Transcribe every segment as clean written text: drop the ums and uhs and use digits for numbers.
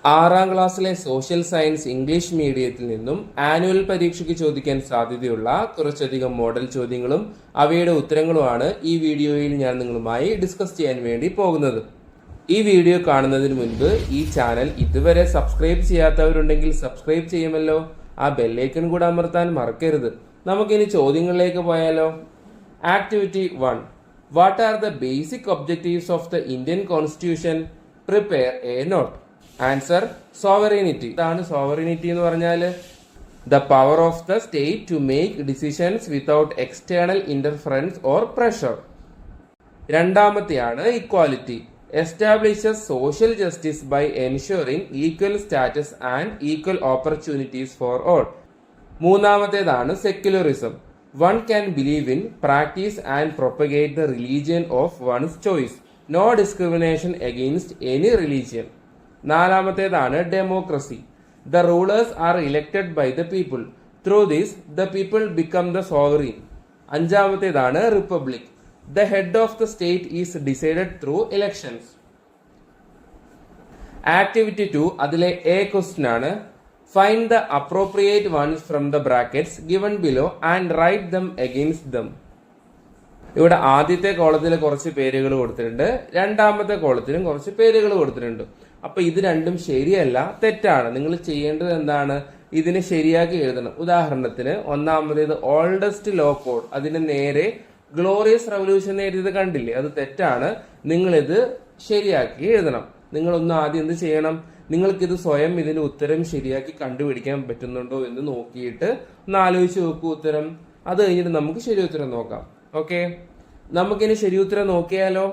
ആറാം ക്ലാസ്സിലെ social science English മീഡിയത്തിൽ നിന്നും ആനുവൽ പരീക്ഷയ്ക്ക് ചോദിക്കാൻ സാധ്യതയുള്ള കുറച്ചധികം മോഡൽ ചോദ്യങ്ങളും അവയുടെ ഉത്തരങ്ങളുമാണ് ഈ വീഡിയോയിൽ ഞാൻ നിങ്ങളുമായി ഡിസ്കസ് ചെയ്യാൻ വേണ്ടി പോകുന്നത്. ഈ വീഡിയോ കാണുന്നതിന് മുൻപ് ഈ ചാനൽ ഇതുവരെ സബ്സ്ക്രൈബ് ചെയ്യാത്തവരുണ്ടെങ്കിൽ സബ്സ്ക്രൈബ് ചെയ്യുമല്ലോ. ആ ബെല്ലൈക്കൺ കൂടെ അമർത്താൻ മറക്കരുത്. നമുക്കിനി ചോദ്യങ്ങളിലേക്ക് പോയാലോ. Activity 1. What are the basic objectives of the Indian constitution? Prepare a note. Answer sovereignty. ഇതാണ് സോവറിനിറ്റി എന്ന് പറഞ്ഞാൽ the power of the state to make decisions without external interference or pressure. രണ്ടാമത്തെയാണ് equality. Establishes social justice by ensuring equal status and equal opportunities for all. മൂന്നാമത്തേതാണ് secularism. One can believe in, practice and propagate the religion of one's choice. No discrimination against any religion. നാലാമത്തേതാണ് democracy. The rulers are elected by the people. Through this the people become the sovereign. അഞ്ചാമത്തേതാണ് republic. The head of the state is decided through elections. Activity 2 അതിലെ A question ആണ്. Find the appropriate ones from the brackets given below and write them against them. ഇവിടെ ആദ്യത്തെ കോളത്തിൽ കുറച്ച് പേരുകൾ കൊടുത്തിട്ടുണ്ട്, രണ്ടാമത്തെ കോളത്തിലും കുറച്ച് പേരുകൾ കൊടുത്തിട്ടുണ്ട്. അപ്പൊ ഇത് രണ്ടും ശരിയല്ല, തെറ്റാണ്. നിങ്ങൾ ചെയ്യേണ്ടത് എന്താണ്? ഇതിനെ ശരിയാക്കി എഴുതണം. ഉദാഹരണത്തിന് ഒന്നാമത്തേത് ഓൾഡസ്റ്റ് ലോ കോഡ്, അതിന് നേരെ ഗ്ലോറിയസ് റവല്യൂഷൻ എഴുതിയത് കണ്ടില്ലേ? അത് തെറ്റാണ്. നിങ്ങളിത് ശരിയാക്കി എഴുതണം. നിങ്ങളൊന്ന് ആദ്യം എന്ത് ചെയ്യണം? നിങ്ങൾക്കിത് സ്വയം ഇതിന് ഉത്തരം ശരിയാക്കി കണ്ടുപിടിക്കാൻ പറ്റുന്നുണ്ടോ എന്ന് നോക്കിയിട്ട് ഒന്ന് ആലോചിച്ച് നോക്കൂ ഉത്തരം. അത് കഴിഞ്ഞിട്ട് നമുക്ക് ശരി ഉത്തരം നോക്കാം. ഓക്കെ, നമുക്കിനി ശരി ഉത്തരം നോക്കിയാലോ.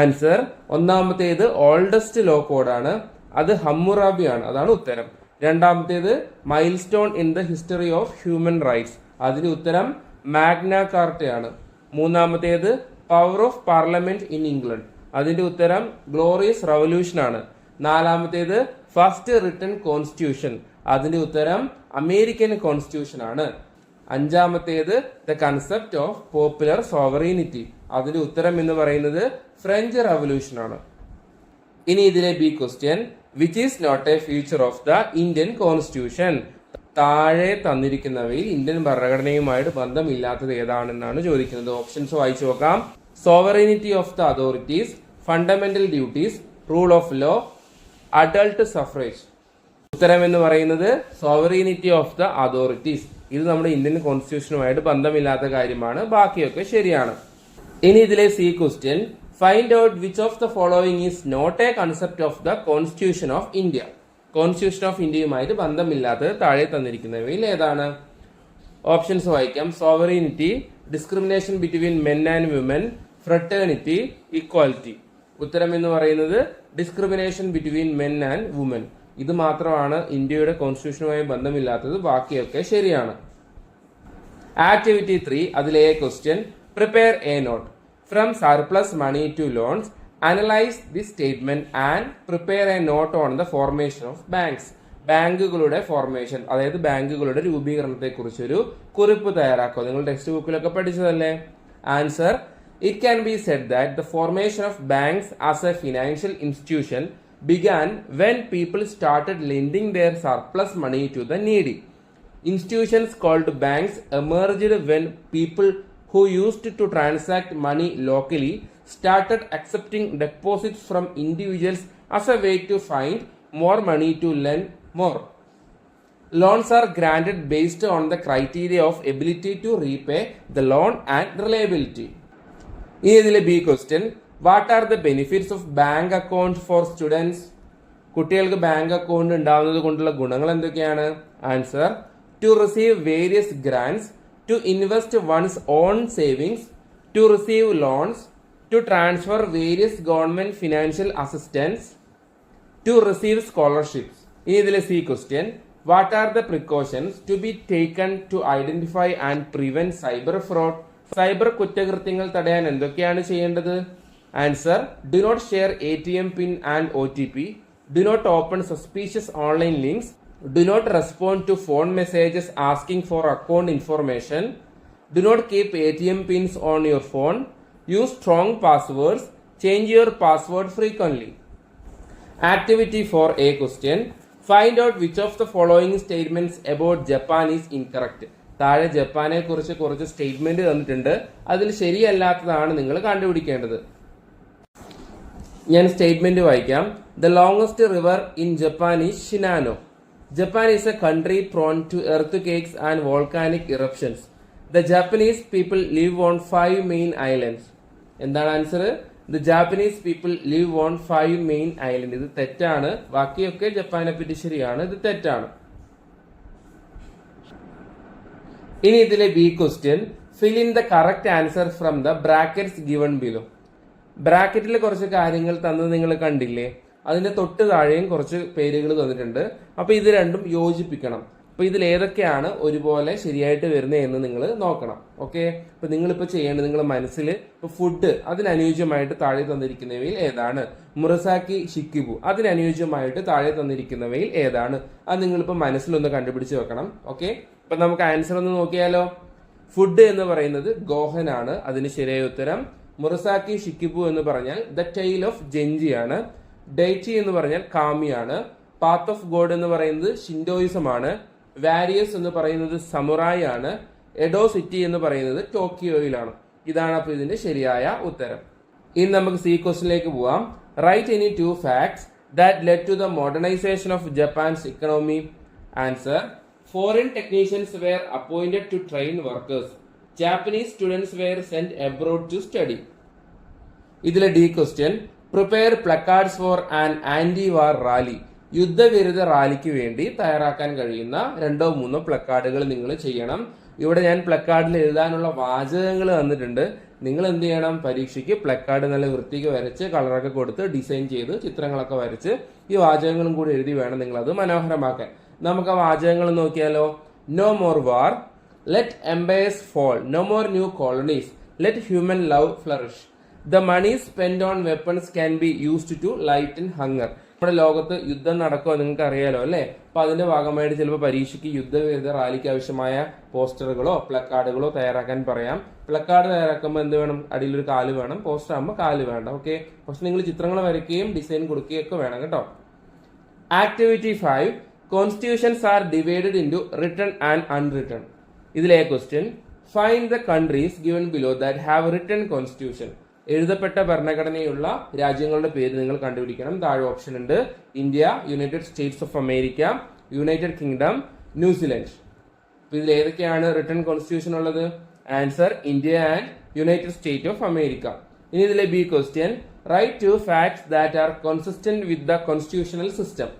ആൻസർ ഒന്നാമത്തേത് ഓൾഡസ്റ്റ് ലോ കോഡാണ്, അത് ഹമ്മുറാബി ആണ്, അതാണ് ഉത്തരം. രണ്ടാമത്തേത് mile stone in the history of human rights, അതിന് ഉത്തരം മാഗ്ന കാർട്ടയാണ്. മൂന്നാമത്തേത് power of parliament in England, അതിന്റെ ഉത്തരം ഗ്ലോറിയസ് റവല്യൂഷൻ ആണ്. നാലാമത്തേത് ഫസ്റ്റ് റിട്ടൺ കോൺസ്റ്റിറ്റ്യൂഷൻ, അതിന്റെ ഉത്തരം അമേരിക്കൻ കോൺസ്റ്റിറ്റ്യൂഷൻ ആണ്. അഞ്ചാമത്തേത് the concept of popular sovereignty, അതിന്റെ ഉത്തരം എന്ന് പറയുന്നത് ഫ്രഞ്ച് റവല്യൂഷൻ ആണ്. ഇനി ഇതിലെ B question, which is not a feature of the Indian constitution? താഴെ തന്നിരിക്കുന്നവയിൽ ഇന്ത്യൻ ഭരണഘടനയുമായിട്ട് ബന്ധമില്ലാത്തത് ഏതാണെന്നാണ് ചോദിക്കുന്നത്. ഓപ്ഷൻസ് വായിച്ചു നോക്കാം. Sovereignty of the authorities, fundamental duties, rule of law, adult suffrage. ഉത്തരം എന്ന് പറയുന്നത് സോവറീനിറ്റി ഓഫ് ദ അതോറിറ്റീസ്. ഇത് നമ്മുടെ ഇന്ത്യൻ കോൺസ്റ്റിറ്റ്യൂഷനുമായിട്ട് ബന്ധമില്ലാത്ത കാര്യമാണ്, ബാക്കിയൊക്കെ ശരിയാണ്. ഇനി ഇതിലെ C question, find out which of the following is not a concept of the constitution of India. Constitution of ഇന്ത്യയുമായിട്ട് ബന്ധമില്ലാത്തത് താഴെ തന്നിരിക്കുന്നവയിൽ ഏതാണ്? ഓപ്ഷൻസ് വായിക്കാം. Sovereignty, discrimination between men and women, fraternity, equality. ഉത്തരം എന്ന് പറയുന്നത് discrimination between men and women. ഇത് മാത്രമാണ് ഇന്ത്യയുടെ കോൺസ്റ്റിറ്റ്യൂഷനുമായി ബന്ധമില്ലാത്തത്, ബാക്കിയൊക്കെ ശരിയാണ്. ആക്ടിവിറ്റി 3 അതിലെ question, prepare a note. From surplus money to loans, analyse the statement and prepare a note on the formation of banks. ബാങ്കുകളുടെ ഫോർമേഷൻ, അതായത് ബാങ്കുകളുടെ രൂപീകരണത്തെ കുറിച്ചൊരു കുറിപ്പ് തയ്യാറാക്കുക. നിങ്ങൾ ടെക്സ്റ്റ് ബുക്കിലൊക്കെ പഠിച്ചതല്ലേ. Answer, it can be said that the formation of banks as a financial institution began when people started lending their surplus money to the needy. Institutions called banks emerged when people who used to transact money locally started accepting deposits from individuals as a way to find more money to lend more. Loans are granted based on the criteria of ability to repay the loan and reliability. ഇനി ഇതിലെ B question, what are the benefits of bank account for students? കുട്ടികൾക്ക് bank account ഉണ്ടാവുന്നത് കൊണ്ടുള്ള ഗുണങ്ങൾ എന്തൊക്കെയാണ്? Answer, to receive various grants, to invest one's own savings, to receive loans, to transfer various government financial assistance, to receive scholarships. ഇനി ഇതിലെ C question, what are the precautions to be taken to identify and prevent cyber fraud? Cyber കുറ്റകൃത്യങ്ങൾ തടയാൻ എന്തൊക്കെയാണ് ചെയ്യേണ്ടത്? Answer, do not share ATM PIN and OTP, do not open suspicious online links, do not respond to phone messages asking for account information, do not keep ATM PINs on your phone, use strong passwords, change your password frequently. Activity 4A question. Find out which of the following statements about Japan is incorrect. താഴെ ജപ്പാനെ കുറിച്ച് കുറച്ച് statement തന്നിട്ടുണ്ട്. അതിൽ ശരിയല്ലാത്തതാണ് നിങ്ങൾ കണ്ടുപിടിക്കേണ്ടത്. ഞാൻ statement വായിക്കാം. The longest river in Japan is Shinano. Japan is a country prone to earthquakes and volcanic eruptions. The Japanese people live on 5 main islands. എന്താണ് answer? The Japanese people live on 5 main islands. ഇത് തെറ്റാണ്. ബാക്കിയൊക്കെ ജപ്പാനെ പറ്റി ശരിയാണ്. ഇത് തെറ്റാണ്. ഇനി ഇതിലെ B question. Fill in the correct answer from the brackets given below. ബ്രാക്കറ്റിൽ കുറച്ച് കാര്യങ്ങൾ തന്നത് നിങ്ങൾ കണ്ടില്ലേ? അതിന്റെ തൊട്ട് താഴെയും കുറച്ച് പേരുകൾ തന്നിട്ടുണ്ട്. അപ്പൊ ഇത് രണ്ടും യോജിപ്പിക്കണം. അപ്പൊ ഇതിൽ ഏതൊക്കെയാണ് ഒരുപോലെ ശരിയായിട്ട് വരുന്നത് എന്ന് നിങ്ങൾ നോക്കണം. ഓക്കെ, അപ്പൊ നിങ്ങളിപ്പോ ചെയ്യേണ്ടത് നിങ്ങൾ മനസ്സിൽ ഇപ്പൊ ഫുഡ് അതിനനുയോജ്യമായിട്ട് താഴെ തന്നിരിക്കുന്നവയിൽ ഏതാണ്, മുറസാക്കി ഷിക്കിബു അതിനനുയോജ്യമായിട്ട് താഴെ തന്നിരിക്കുന്നവയിൽ ഏതാണ്, അത് നിങ്ങളിപ്പോ മനസ്സിലൊന്ന് കണ്ടുപിടിച്ച് വെക്കണം. ഓക്കെ, അപ്പൊ നമുക്ക് ആൻസർ ഒന്ന് നോക്കിയാലോ. ഫുഡ് എന്ന് പറയുന്നത് ഗോഹനാണ്, അതിന് ശരിയായ ഉത്തരം. മുറസാക്കി ഷിക്കിബു എന്ന് പറഞ്ഞാൽ ദ ടെയിൽ ഓഫ് ജെഞ്ചി ആണ്. ഡൈച്ചി എന്ന് പറഞ്ഞാൽ കാമിയാണ്. പാത്ത് ഓഫ് ഗോഡ് എന്ന് പറയുന്നത് ഷിൻഡോയിസം ആണ്. വാരിയസ് എന്ന് പറയുന്നത് സമുറായി ആണ്. എഡോ സിറ്റി എന്ന് പറയുന്നത് ടോക്കിയോയിലാണ്. ഇതാണ് അപ്പൊ ഇതിന്റെ ശരിയായ ഉത്തരം. ഇനി നമുക്ക് സി ക്വസ്റ്റിനിലേക്ക് പോവാം. Write any 2 facts that led to the modernization of Japan's economy. Answer. Foreign technicians were appointed to train workers. Japanese students were sent abroad to study. ഇതിലെ D question. Prepare placards for an anti war rally. യുദ്ധവിരുദ്ധ റാലിക്ക് വേണ്ടി തയ്യാറാക്കാൻ കഴിയുന്ന 2-3 പ്ലക്കാർഡുകൾ നിങ്ങൾ ചെയ്യണം. ഇവിടെ ഞാൻ പ്ലക്കാർഡിൽ എഴുതാനുള്ള വാചകങ്ങൾ തന്നിട്ടുണ്ട്. നിങ്ങൾ എന്ത് ചെയ്യണം? പരീക്ഷയ്ക്ക് പ്ലക്കാർഡ് നല്ല വൃത്തിക്ക് വരച്ച് കളറൊക്കെ കൊടുത്ത് ഡിസൈൻ ചെയ്ത് ചിത്രങ്ങളൊക്കെ വരച്ച് ഈ വാചകങ്ങളും കൂടി എഴുതി വേണം നിങ്ങൾ അത് മനോഹരമാക്കാൻ. നമുക്ക് ആ വാചകങ്ങൾ നോക്കിയാലോ. No more war, let empires fall, no more new colonies, let human love flourish, the money spend on weapons can be used to lighten hunger. നമ്മുടെ ലോകത്ത് യുദ്ധം നടക്കുമോ നിങ്ങൾക്ക് അറിയാലോ അല്ലെ? അപ്പൊ അതിന്റെ ഭാഗമായിട്ട് ചിലപ്പോൾ പരീക്ഷയ്ക്ക് യുദ്ധവിരുദ്ധ റാലിക്ക് ആവശ്യമായ പോസ്റ്ററുകളോ പ്ലക്കാർഡുകളോ തയ്യാറാക്കാൻ പറയാം. പ്ലക്കാർഡ് തയ്യാറാക്കുമ്പോൾ എന്ത് വേണം? അടിയിലൊരു കാല് വേണം. പോസ്റ്റർ ആകുമ്പോൾ കാല് വേണ്ട. ഓക്കെ, പക്ഷെ നിങ്ങൾ ചിത്രങ്ങൾ വരയ്ക്കുകയും ഡിസൈൻ കൊടുക്കുകയും ഒക്കെ വേണം കേട്ടോ. Activity 5. Constitutions are divided into written and unwritten. ഇതിലെ question. Find the countries given below that have written constitution. എഴുതപ്പെട്ട ഭരണഘടനയുള്ള രാജ്യങ്ങളുടെ പേര് നിങ്ങൾ കണ്ടുപിടിക്കണം. താഴെ ഓപ്ഷൻ ഉണ്ട്. India, United States of America, United Kingdom, New Zealand. ഇതിൽ ഏതൊക്കെയാണ് റിട്ടൺ കോൺസ്റ്റിറ്റ്യൂഷൻ ഉള്ളത്? Answer India and United State of America. ഇനി ഇതിലെ B question. Write 2 facts that are consistent with the constitutional system.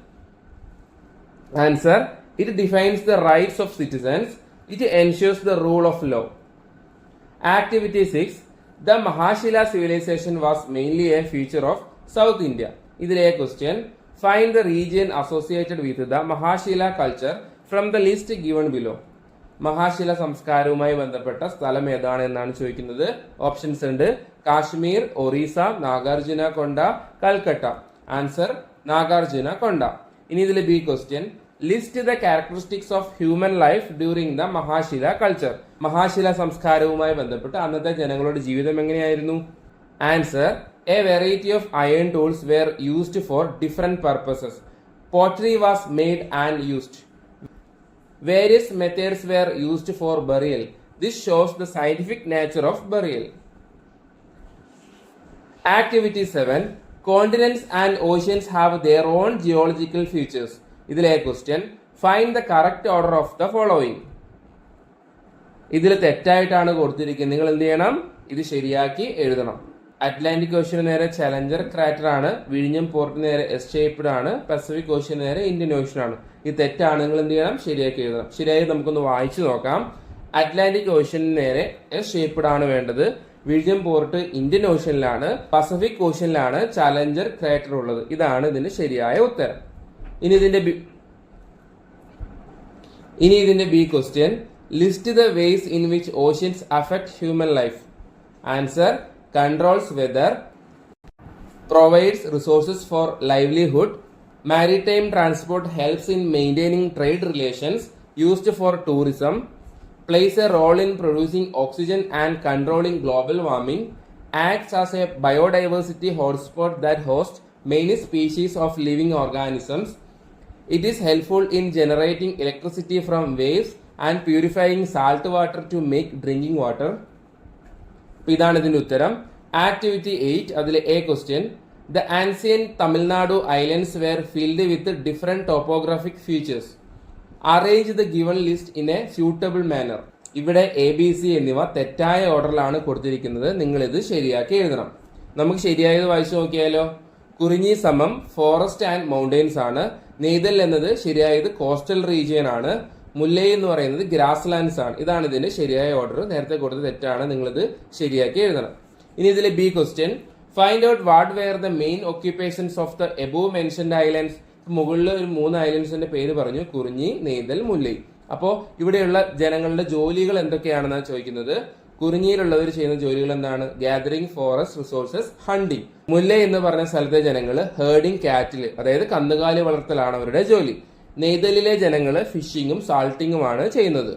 Answer. It defines the rights of citizens. It ensures the rule of law. Activity 6. The Mahashila civilization was mainly a feature of South India. ഇതിലെ question. Find the region associated with the mahashila culture from the list given below. മഹാശില സംസ്കാരവുമായി ബന്ധപ്പെട്ട സ്ഥലം ഏതാണ് എന്നാണ് ചോദിക്കുന്നത്. Options ഉണ്ട്. കാശ്മീർ, ഒറീസ, നാഗാർജുന കൊണ്ട, കൽക്കട്ട. ആൻസർ നാഗാർജുന കൊണ്ട. ഇനി ഇതിലെ B question. List the characteristics of human life during the mahashila culture. മഹാശില സംസ്കാരവുമായി ബന്ധപ്പെട്ട് അന്നത്തെ ജനങ്ങളുടെ ജീവിതം എങ്ങനെയായിരുന്നു? Answer. A variety of iron tools were used for different purposes. Pottery was made and used. Various methods were used for burial. This shows the scientific nature of burial. Activity 7. Continents and oceans have their own geological features. ഇതിലെ question. Find the correct order of the following. ഇതിൽ തെറ്റായിട്ടാണ് കൊടുത്തിരിക്കുന്നത്. നിങ്ങൾ എന്ത് ചെയ്യണം? ഇത് ശരിയാക്കി എഴുതണം. Atlantic ഓഷ്യന് നേരെ ചലഞ്ചർ ക്രാറ്റർ ആണ്. വിഴിഞ്ഞം പോർട്ട് നേരെ എസ് ഷേപ്ഡ് ആണ്. പസഫിക് ഓഷ്യന് നേരെ ഇന്ത്യൻ ഓഷ്യൻ ആണ്. ഇത് തെറ്റാണ്. നിങ്ങൾ എന്ത് ചെയ്യണം? ശരിയാക്കി എഴുതണം. ശരിയായി നമുക്കൊന്ന് വായിച്ചു നോക്കാം. അറ്റ്ലാന്റിക് ഓഷ്യന് നേരെ എസ് ഷേപ്ഡ് ആണ് വേണ്ടത്. വിഴിഞ്ഞം പോർട്ട് ഇന്ത്യൻ ഓഷ്യനിലാണ്. പസഫിക് ഓഷ്യനിലാണ് ചലഞ്ചർ ക്രാറ്റർ ഉള്ളത്. ഇതാണ് ഇതിന്റെ ശരിയായ ഉത്തരം. ഇനി ഇതിന്റെ B question. List the ways in which oceans affect human life. Answer. Controls weather, provides resources for livelihood, maritime transport helps in maintaining trade relations, used for tourism, plays a role in producing oxygen and controlling global warming, acts as a biodiversity hotspot that hosts many species of living organisms. It is helpful in generating electricity from waves and purifying salt water to make drinking water. ഇതാണ് ഇതിന്റെ ഉത്തരം. Activity 8 അതിലെ A question. The ancient Tamil Nadu islands were filled with different topographic features. Arrange the given list in a suitable manner. ഇവിടെ A B C എന്നിവ തെറ്റായ ഓർഡറിലാണ് കൊടുത്തിരിക്കുന്നത്. നിങ്ങൾ ഇത് ശരിയാക്കി എഴുതണം. നമുക്ക് ശരിയായത് വായിച്ചു നോക്കിയാലോ. കുറിഞ്ഞി സമം ഫോറസ്റ്റ് ആൻഡ് മൗണ്ടെയിൻസ് ആണ്. നെയ്തൽ എന്നത് ശരിയായത് കോസ്റ്റൽ റീജിയൻ ആണ്. മുല്ലൈ എന്ന് പറയുന്നത് ഗ്രാസ് ലാൻഡ്സ് ആണ്. ഇതാണ് ഇതിന്റെ ശരിയായ ഓർഡർ. നേരത്തെ കൊടുത്ത തെറ്റാണ്. നിങ്ങളിത് ശരിയാക്കി എഴുതണം. ഇനി ഇതിലെ B question. Find out what were the main occupations of the above mentioned islands. മുകളിൽ ഒരു 3 ഐലൻഡ്സിന്റെ പേര് പറഞ്ഞു. കുറിഞ്ഞി, നെയ്തൽ, മുല്ലൈ. അപ്പോ ഇവിടെയുള്ള ജനങ്ങളുടെ ജോലികൾ എന്തൊക്കെയാണെന്നാണ് ചോദിക്കുന്നത്. കുറിഞ്ഞിയിലുള്ളവർ ചെയ്യുന്ന ജോലികൾ എന്താണ്? Gathering forest resources, hunting. മുല്ലൈ എന്ന് പറഞ്ഞ സ്ഥലത്തെ ജനങ്ങൾ ഹേർഡിംഗ് കാറ്റിൽ, അതായത് കന്നുകാലി വളർത്തലാണ് അവരുടെ ജോലി. നെയ്തലിലെ ജനങ്ങൾ ഫിഷിങ്ങും സാൾട്ടിങ്ങുമാണ് ചെയ്യുന്നത്.